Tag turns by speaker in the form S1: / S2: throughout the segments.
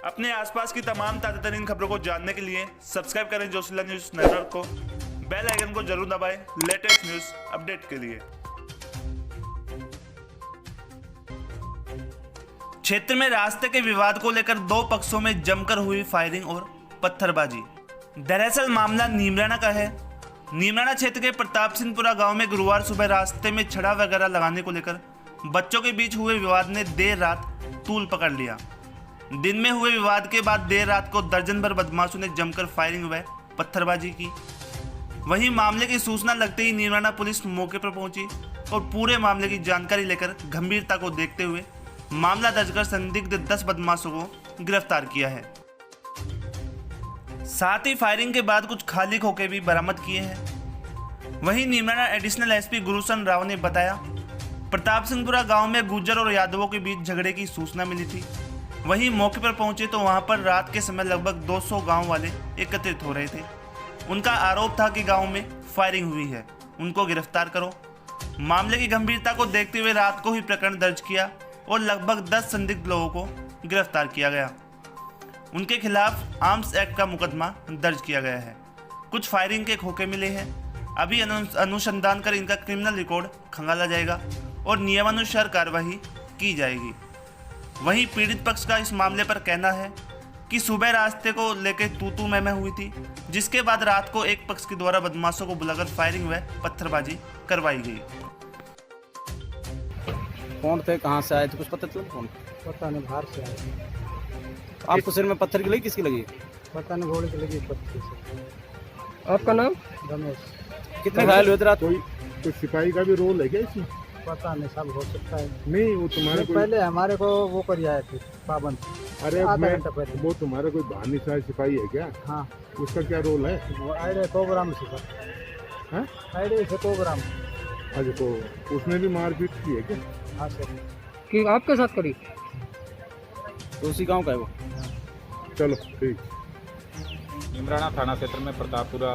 S1: अपने आसपास की तमाम ताज़ा तरीन खबरों को जानने के लिए सब्सक्राइब करें जोशीला न्यूज़ नेटवर्क को। बेल आइकन को जरूर दबाएं लेटेस्ट न्यूज़ अपडेट के लिए। क्षेत्र में रास्ते के विवाद को लेकर दो पक्षों में जमकर हुई फायरिंग और पत्थरबाजी। दरअसल मामला नीमराना का है। नीमराना क्षेत्र के प्रताप सिंहपुरा गांव में गुरुवार सुबह रास्ते में छड़ा वगैरह लगाने को लेकर बच्चों के बीच हुए विवाद ने देर रात तूल पकड़ लिया। दिन में हुए विवाद के बाद देर रात को दर्जन भर बदमाशों ने जमकर फायरिंग व पत्थरबाजी की। वहीं मामले की सूचना लगते ही नीमराना पुलिस मौके पर पहुंची और पूरे मामले की जानकारी लेकर गंभीरता को देखते हुए मामला दर्ज कर संदिग्ध 10 बदमाशों को गिरफ्तार किया है। साथ ही फायरिंग के बाद कुछ खाली खोखे भी बरामद किए हैं। वहीं नीमराना एडिशनल एसपी गुरुसन राव ने बताया, प्रताप सिंहपुरा गांव में गुर्जर और यादवों के बीच झगड़े की सूचना मिली थी। वहीं मौके पर पहुंचे तो वहां पर रात के समय लगभग 200 गांव वाले एकत्रित हो रहे थे। उनका आरोप था कि गांव में फायरिंग हुई है, उनको गिरफ्तार करो। मामले की गंभीरता को देखते हुए रात को ही प्रकरण दर्ज किया और लगभग 10 संदिग्ध लोगों को गिरफ्तार किया गया। उनके खिलाफ आर्म्स एक्ट का मुकदमा दर्ज किया गया है। कुछ फायरिंग के खोखे मिले हैं। अभी अनुसंधान कर इनका क्रिमिनल रिकॉर्ड खंगाला जाएगा और नियमानुसार कार्रवाई की जाएगी। वहीं पीड़ित पक्ष का इस मामले पर कहना है कि सुबह रास्ते को लेकर तू मैं हुई थी, जिसके बाद रात को एक पक्ष के द्वारा बदमाशों को बुलाकर फायरिंग व पत्थरबाजी करवाई गई।
S2: कौन थे, कहाँ से आए थे, कुछ पता चला? कौन?
S3: पता नहीं, बाहर से आए।
S2: आपको सिर में पत्थर की लगी, किसकी लगी?
S3: पता नहीं, घोड़े की लगी पत्थर से।
S4: आपका नाम?
S3: रमेश।
S2: कितने घायल हुए थे रात?
S4: कोई सिपाही का भी रोल है क्या इसमें?
S3: पता नहीं, सब हो सकता है।
S4: नहीं, वो तुम्हारे कोई...
S3: पहले हमारे को वो कर आए थे पाबंद।
S4: अरे
S3: आधा घंटा पहले।
S4: वो तुम्हारा कोई बहानी साहब सिपाही है क्या?
S3: हाँ,
S4: उसका क्या रोल है?
S3: वो आए रहे प्रोग्राम से सर।
S4: हाँ,
S3: आए रहे थे प्रोग्राम।
S4: अच्छा, तो उसने भी मारपीट की है क्या?
S3: हाँ सर।
S4: कि आपके साथ करी?
S2: तो उसी गांव का है वो।
S4: चलो ठीक।
S5: नीमराना थाना क्षेत्र में प्रतापपुरा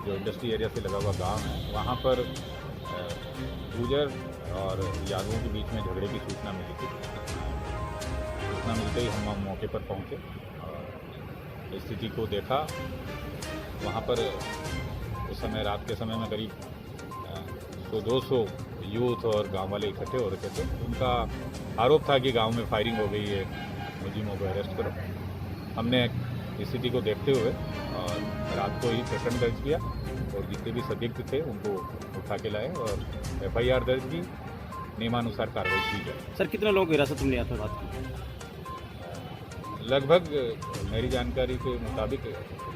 S5: जो इंडस्ट्री एरिया से लगा हुआ गांव है, वहाँ पर गुर्जर और यादवों के बीच में झगड़े की सूचना मिली थी। सूचना मिलते ही हम मौके पर पहुँचे और स्थिति को देखा। वहाँ पर उस समय रात के समय में करीब 100-200 यूथ और गांव वाले इकट्ठे हो रखे थे। उनका आरोप था कि गांव में फायरिंग हो गई है, मुजरिमों को अरेस्ट करो। हमने स्थिति को देखते हुए और रात को ही प्रकरण दर्ज किया और जितने भी संदिग्ध थे उनको उठा के लाए और FIR दर्ज की, नियमानुसार कार्रवाई की जाए।
S2: सर, कितने लोगों को हिरासत में लिया था रात को?
S5: लगभग मेरी जानकारी के मुताबिक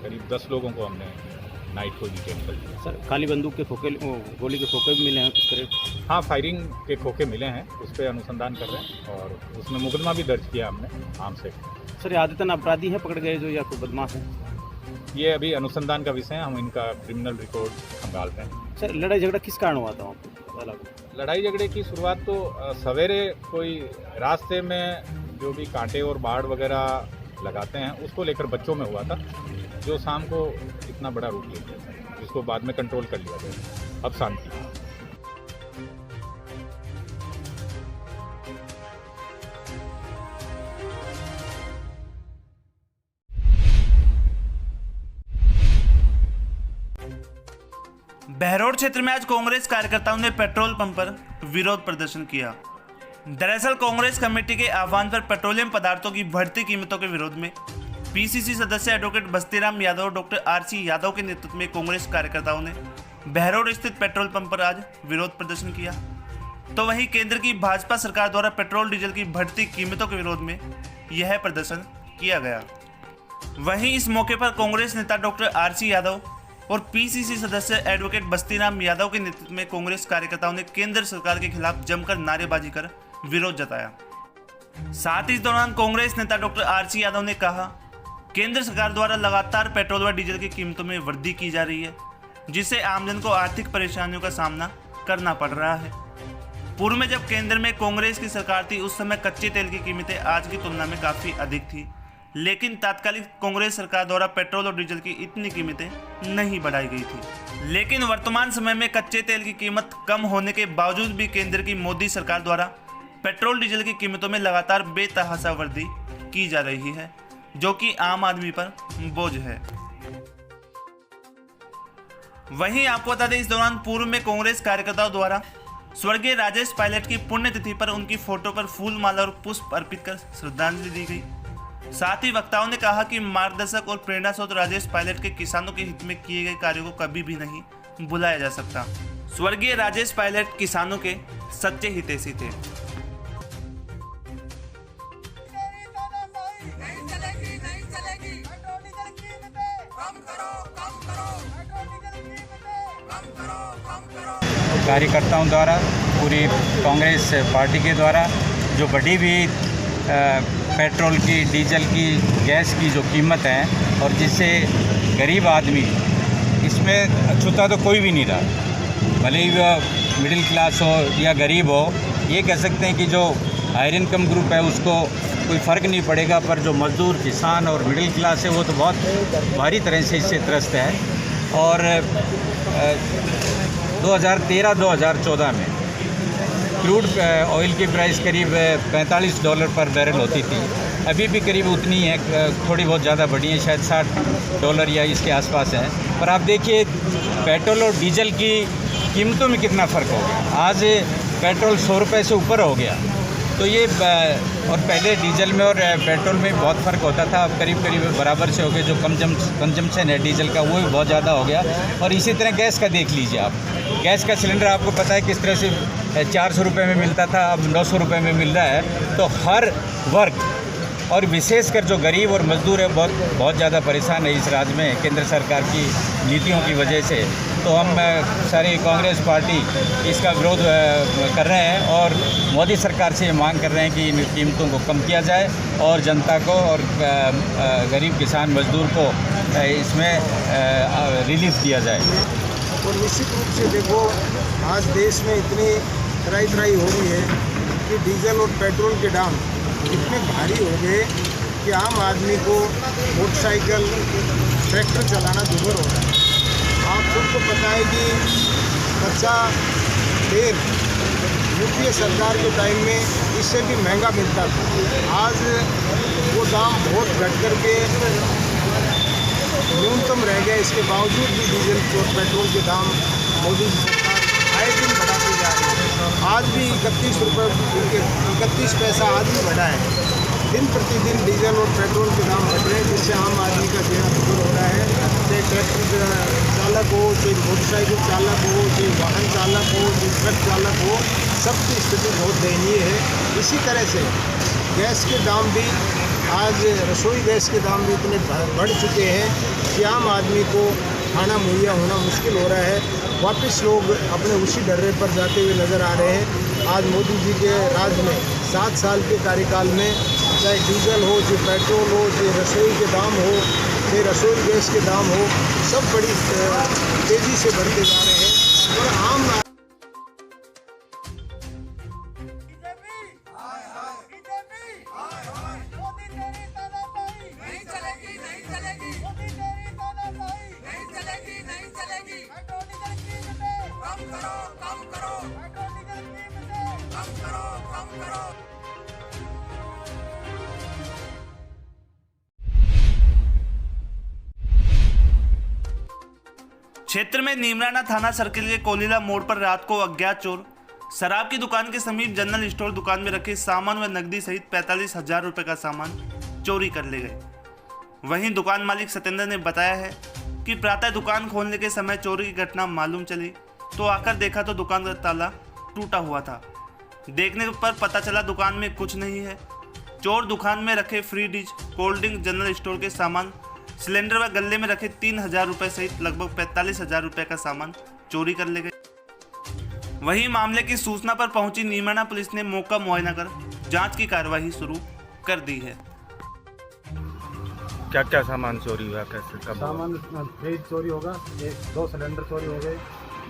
S5: करीब 10 लोगों को हमने नाइट को डिटेन कर लिया।
S2: सर, खाली बंदूक के खोखे, गोली के खोखे भी मिले हैं किस तरह?
S5: हाँ, फायरिंग के खोखे मिले हैं, उस पर अनुसंधान कर रहे हैं और उसमें मुकदमा भी दर्ज किया हमने आर्म्स एक्ट।
S2: सर, ये आदतन अपराधी है पकड़ गए जो, या कोई बदमाश है?
S5: ये अभी अनुसंधान का विषय है, हम इनका क्रिमिनल रिकॉर्ड खंगाल रहे हैं।
S2: सर, लड़ाई झगड़ा किस कारण हुआ था वहाँ पर?
S5: लड़ाई झगड़े की शुरुआत तो सवेरे कोई रास्ते में जो भी कांटे और बाड़ वगैरह लगाते हैं उसको लेकर बच्चों में हुआ था, जो शाम को इतना बड़ा रूप ले गया, जिसको बाद में कंट्रोल कर लिया गया। अब शांति।
S1: बहरोड क्षेत्र में आज कांग्रेस कार्यकर्ताओं ने पेट्रोल पंप पर विरोध प्रदर्शन किया। दरअसल कांग्रेस कमेटी के आह्वान पर पेट्रोलियम पदार्थों की बढ़ती कीमतों के विरोध में PCC सदस्य एडवोकेट बस्तीराम यादव और डॉक्टर RC यादव के नेतृत्व में कांग्रेस कार्यकर्ताओं ने बहरोड स्थित पेट्रोल पंप पर आज विरोध प्रदर्शन किया। तो वहीं केंद्र की भाजपा सरकार द्वारा पेट्रोल डीजल की बढ़ती कीमतों के विरोध में यह प्रदर्शन किया गया। वहीं इस मौके पर कांग्रेस नेता डॉक्टर RC यादव और PCC सदस्य एडवोकेट बस्तीराम यादव के नेतृत्व में कांग्रेस कार्यकर्ताओं ने केंद्र सरकार के खिलाफ जमकर नारेबाजी कर विरोध जताया। साथ ही इस दौरान कांग्रेस नेता डॉक्टर RC यादव ने कहा, केंद्र सरकार द्वारा लगातार पेट्रोल व डीजल की कीमतों में वृद्धि की जा रही है, जिससे आमजन को आर्थिक परेशानियों का सामना करना पड़ रहा है। पूर्व में जब केंद्र में कांग्रेस की सरकार थी, उस समय कच्चे तेल की कीमतें आज की तुलना में काफ़ी अधिक थी, लेकिन तात्कालिक कांग्रेस सरकार द्वारा पेट्रोल और डीजल की इतनी कीमतें नहीं बढ़ाई गई थी। लेकिन वर्तमान समय में कच्चे तेल की कीमत कम होने के बावजूद भी केंद्र की मोदी सरकार द्वारा पेट्रोल डीजल की कीमतों में लगातार बेतहाशा वृद्धि की जा रही है, जो कि आम आदमी पर बोझ है। वहीं आपको बता दें, इस दौरान पूर्व में कांग्रेस कार्यकर्ताओं द्वारा स्वर्गीय राजेश पायलट की पुण्यतिथि पर उनकी फोटो पर फूल माला और पुष्प अर्पित कर श्रद्धांजलि दी गई। साथ ही वक्ताओं ने कहा कि मार्गदर्शक और प्रेरणा स्रोत राजेश पायलट के किसानों के हित में किए गए कार्यों को कभी भी नहीं भुलाया जा सकता। स्वर्गीय राजेश पायलट किसानों के सच्चे हितैषी थे।
S6: कार्यकर्ताओं द्वारा, पूरी कांग्रेस पार्टी के द्वारा जो बढ़ी हुई पेट्रोल की, डीजल की, गैस की जो कीमत है, और जिससे गरीब आदमी, इसमें अछूता तो कोई भी नहीं रहा, भले ही वह मिडिल क्लास हो या गरीब हो। ये कह सकते हैं कि जो हायर इनकम ग्रुप है उसको कोई फ़र्क नहीं पड़ेगा, पर जो मज़दूर, किसान और मिडिल क्लास है वो तो बहुत भारी तरह से इससे त्रस्त है। और 2013-2014 में क्रूड ऑयल की प्राइस करीब $45 पर बैरल होती थी, अभी भी करीब उतनी है, थोड़ी बहुत ज़्यादा बढ़ी है, शायद $60 या इसके आसपास है। पर आप देखिए पेट्रोल और डीजल की कीमतों में कितना फ़र्क हो गया। आज पेट्रोल ₹100 से ऊपर हो गया, तो ये और पहले डीजल में और पेट्रोल में बहुत फ़र्क होता था, अब करीब करीब बराबर से हो गया। जो कंजम्पशन है डीजल का वो भी बहुत ज़्यादा हो गया। और इसी तरह गैस का देख लीजिए आप, गैस का सिलेंडर आपको पता है किस तरह से ₹400 में मिलता था, अब ₹900 में मिल रहा है। तो हर वर्ग और विशेषकर जो गरीब और मजदूर है बहुत ज़्यादा परेशान है इस राज्य में केंद्र सरकार की नीतियों की वजह से। तो हम सारी कांग्रेस पार्टी इसका विरोध कर रहे हैं और मोदी सरकार से ये मांग कर रहे हैं कि इन कीमतों को कम किया जाए और जनता को और गरीब किसान मजदूर को इसमें रिलीफ दिया जाए।
S3: और निश्चित रूप से देखो, आज देश में इतनी त्राई हो रही है कि डीजल और पेट्रोल के दाम इतने भारी हो गए कि आम आदमी को मोटरसाइकिल, ट्रैक्टर चलाना दुभर हो रहा है। आप सबको पता है कि कच्चा तेल यूपीए सरकार के टाइम में इससे भी महंगा मिलता था। आज वो दाम बहुत घट करके न्यूनतम रह गया। इसके बावजूद भी डीजल और पेट्रोल के दाम मोदी सरकार आए दिन बढ़ाती जा रही है। आज भी 31 पैसा आज भी बढ़ा है। दिन प्रतिदिन डीजल और पेट्रोल के दाम बढ़ रहे हैं, जिससे आम आदमी का जीना दुर्भर हो रहा है। चाहे ट्रैक्टर चालक हो, चाहे मोटरसाइकिल चालक हो, चाहे वाहन चालक हो, चाहे ट्रक चालक हो, सबकी स्थिति बहुत दयनीय है। इसी तरह से गैस के दाम भी, आज रसोई गैस के दाम भी इतने बढ़ चुके हैं कि आम आदमी को खाना मुहैया होना मुश्किल हो रहा है। वापस लोग अपने उसी डर्रे पर जाते हुए नज़र आ रहे हैं। आज मोदी जी के राज में 7 साल के कार्यकाल में चाहे डीजल हो, चाहे पेट्रोल हो, चाहे रसोई के दाम हो, चाहे रसोई गैस के दाम हो, सब बड़ी तेज़ी से बढ़ते जा रहे हैं। और आम
S1: क्षेत्र में नीमराना थाना सर्किल के कोलिला मोड़ पर रात को अज्ञात चोर शराब की दुकान के समीप जनरल स्टोर दुकान में रखे सामान व नकदी सहित 45,000 रुपए का सामान चोरी कर ले गए। वहीं दुकान मालिक सत्येंद्र ने बताया है कि प्रातः दुकान खोलने के समय चोरी की घटना मालूम चली तो आकर देखा तो दुकान का ताला टूटा हुआ था। देखने पर पता चला दुकान में कुछ नहीं है। चोर दुकान में रखे fridge, cold drink, general store के सामान, सिलेंडर व गल्ले में रखे 3,000 रुपए सहित लगभग 45,000 रुपए का सामान चोरी कर ले गए। वहीं मामले की सूचना पर पहुंची नीमराना पुलिस ने मौका मुआयना कर जांच की कार्रवाई शुरू कर दी है।
S2: क्या क्या सामान चोरी हुआ, कैसे कब?
S3: सामान फ्रिज चोरी होगा, 2 सिलेंडर चोरी हो गए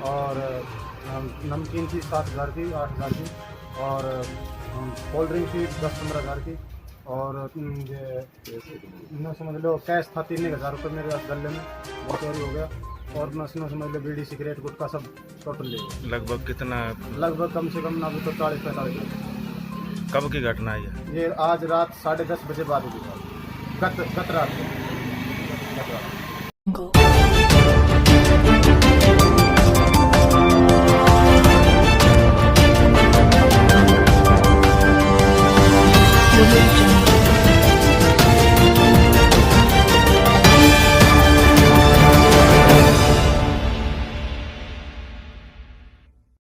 S3: और नमकीन की 7,000 की, 8,000 की और कोल्ड ड्रिंक की 10-15,000 की और समझ लो कैश था 3,000 रुपये मेरे गले में, वो चोरी हो गया। और समझ लो बीड़ी, सिगरेट, गुटखा सब टोटल ले गए।
S2: लगभग कितना?
S3: लगभग कम से कम ना भी तो 40-45
S7: कब की घटना है ये?
S3: ये आज रात 10:30 बजे बाद की बात, गत रात को।
S8: Go.